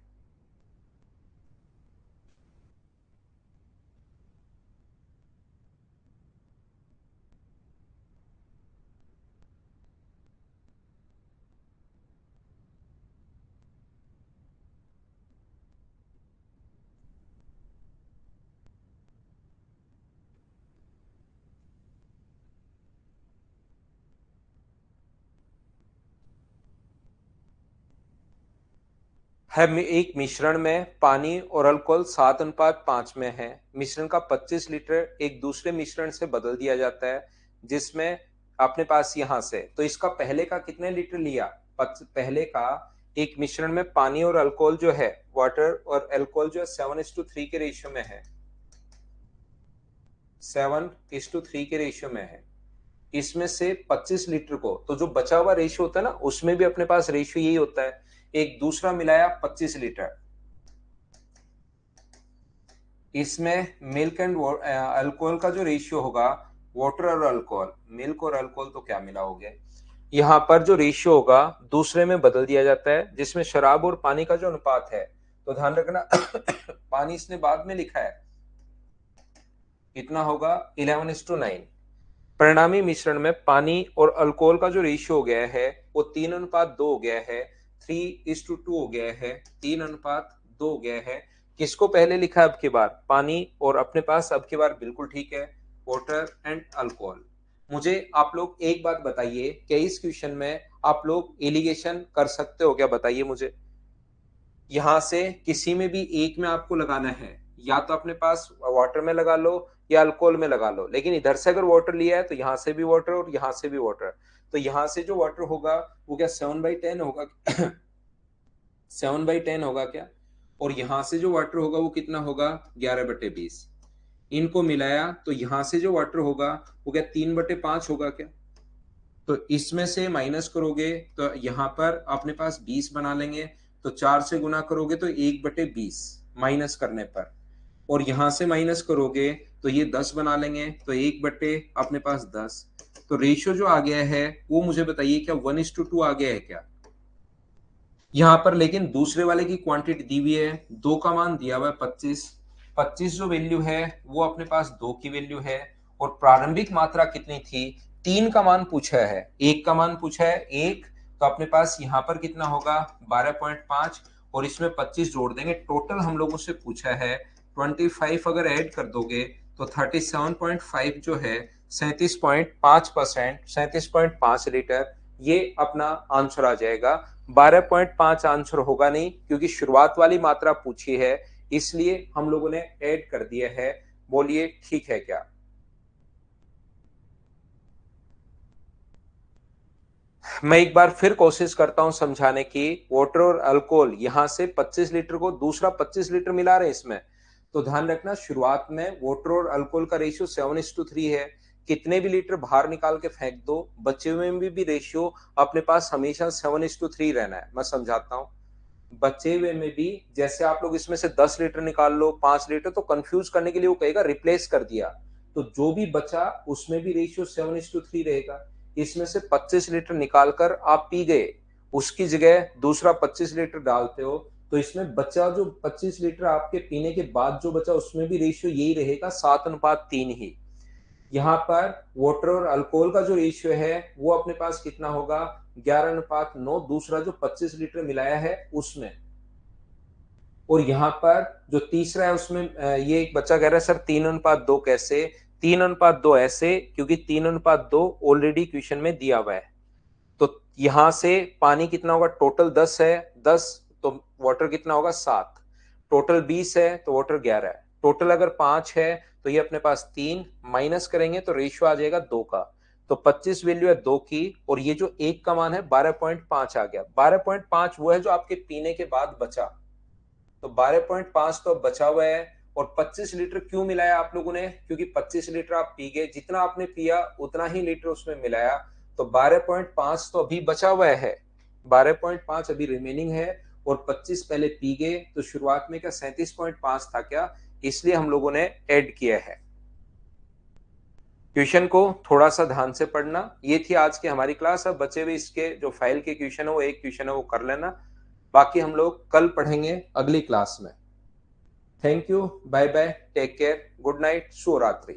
है एक मिश्रण में पानी और अल्कोहल 7:5 में है। मिश्रण का 25 लीटर एक दूसरे मिश्रण से बदल दिया जाता है, जिसमें अपने पास यहां से, तो इसका पहले का कितने लीटर लिया? पहले का एक मिश्रण में पानी और अल्कोहल जो है, वाटर और अल्कोहल जो है 7:3 के रेशियो में है, 7:3 के रेशियो में है। इसमें से 25 लीटर को, तो जो बचा हुआ रेशियो होता है ना, उसमें भी अपने पास रेशियो यही होता है। एक दूसरा मिलाया 25 लीटर, इसमें मिल्क एंड अल्कोहल का जो रेशियो होगा, वाटर और अल्कोहल, मिल्क और अल्कोहल तो क्या मिला हो गया, यहाँ पर जो रेशियो होगा दूसरे में बदल दिया जाता है, जिसमें शराब और पानी का जो अनुपात है, तो ध्यान रखना पानी इसने बाद में लिखा है, कितना होगा? 11:9। परिणामी मिश्रण में पानी और अल्कोहल का जो रेशियो हो गया है वो 3:2 हो गया है, 3:2 हो गया है, 3:2 हो गया है। किसको पहले लिखा है अब की बार? पानी, और अपने पास अब की बार बिल्कुल ठीक है, वाटर एंड अल्कोहल। मुझे आप लोग एक बात बताइए, क्या इस क्वेश्चन में आप लोग एलिगेशन कर सकते हो क्या? बताइए मुझे। यहां से किसी में भी एक में आपको लगाना है, या तो अपने पास वाटर में लगा लो या अल्कोहल में लगा लो, लेकिन इधर से अगर वाटर लिया है तो यहां से भी वाटर और यहां से भी वाटर, तो यहां से जो वाटर होगा वो क्या 7/10 होगा? 7/10 होगा क्या? और यहां से जो वाटर होगा वो कितना होगा? 11/20। इनको मिलाया तो यहां से जो वाटर होगा वो क्या 3/5 होगा क्या? तो इसमें से माइनस करोगे तो यहाँ पर अपने पास 20 बना लेंगे, तो 4 से गुना करोगे तो 1/20 माइनस करने पर, और यहां से माइनस करोगे तो ये 10 बना लेंगे, तो 1 बटे अपने पास 10। तो रेशियो जो आ गया है वो मुझे बताइए, क्या 1:2 आ गया है क्या? यहाँ पर लेकिन दूसरे वाले की क्वांटिटी दी हुई है, 2 का मान दिया हुआ है 25, 25 जो वैल्यू है वो अपने पास 2 की वैल्यू है, और प्रारंभिक मात्रा कितनी थी? 3 का मान पूछा है, 1 का मान पूछा है 1, तो अपने पास यहाँ पर कितना होगा? 12.5, और इसमें 25 जोड़ देंगे, टोटल हम लोगों से पूछा है 25, अगर ऐड कर दोगे तो 37.5 जो है 37.5%, 37.5 लीटर, ये अपना आंसर आ जाएगा। 12.5 आंसर होगा नहीं, क्योंकि शुरुआत वाली मात्रा पूछी है, इसलिए हम लोगों ने ऐड कर दिया है। बोलिए ठीक है क्या? मैं एक बार फिर कोशिश करता हूं समझाने की। वाटर और अल्कोहल यहां से 25 लीटर को दूसरा 25 लीटर मिला रहे हैं इसमें, तो ध्यान रखना शुरुआत में वाटर और अल्कोहल का रेशियो 7:3 है। कितने भी लीटर बाहर निकाल के फेंक दो, बचे हुए में भी रेशियो अपने पास हमेशा 7:3 रहना है। मैं समझाता हूँ। बचे हुए में भी, जैसे आप लोग इसमें से 10 लीटर निकाल लो, 5 लीटर, तो कंफ्यूज करने के लिए वो कहेगा रिप्लेस कर दिया, तो जो भी बचा उसमें भी रेशियो 7:3 रहेगा। इसमें से 25 लीटर निकालकर आप पी गए, उसकी जगह दूसरा 25 लीटर डालते हो, तो इसमें बचा जो 25 लीटर आपके पीने के बाद जो बचा, उसमें भी रेशियो यही रहेगा, 7:3 ही। यहाँ पर वाटर और अल्कोहल का जो रेशियो है वो अपने पास कितना होगा? 11:9, दूसरा जो 25 लीटर मिलाया है उसमें। और यहाँ पर जो तीसरा है उसमें ये एक बच्चा कह रहा है सर 3:2 कैसे? 3:2 ऐसे, क्योंकि 3:2 ऑलरेडी क्वेश्चन में दिया हुआ है। तो यहां से पानी कितना होगा? टोटल 10 है, 10, तो वाटर कितना होगा? 7। टोटल 20 है तो वाटर 11 है। टोटल अगर 5 है तो ये अपने पास 3, माइनस करेंगे तो रेशियो आ जाएगा 2 का। तो 25 वैल्यू है 2 की, और ये जो 1 का मान है 12.5 आ गया। 12.5 वो है जो आपके पीने के बाद बचा, तो 12.5 तो बचा हुआ है। और 25 लीटर क्यों मिलाया आप लोगों ने, क्योंकि 25 लीटर आप पी गए, जितना आपने पिया उतना ही लीटर उसमें मिलाया, तो 12.5 तो अभी बचा हुआ है, 12.5 अभी रिमेनिंग है, और 25 पहले पी गए, तो शुरुआत में क्या 37.5 था क्या, इसलिए हम लोगों ने ऐड किया है। क्वेश्चन को थोड़ा सा ध्यान से पढ़ना। ये थी आज की हमारी क्लास। अब बचे हुए इसके जो फाइल के क्वेश्चन है वो एक क्वेश्चन है वो कर लेना, बाकी हम लोग कल पढ़ेंगे अगली क्लास में। Thank you, bye bye, take care, good night, शुभ रात्रि।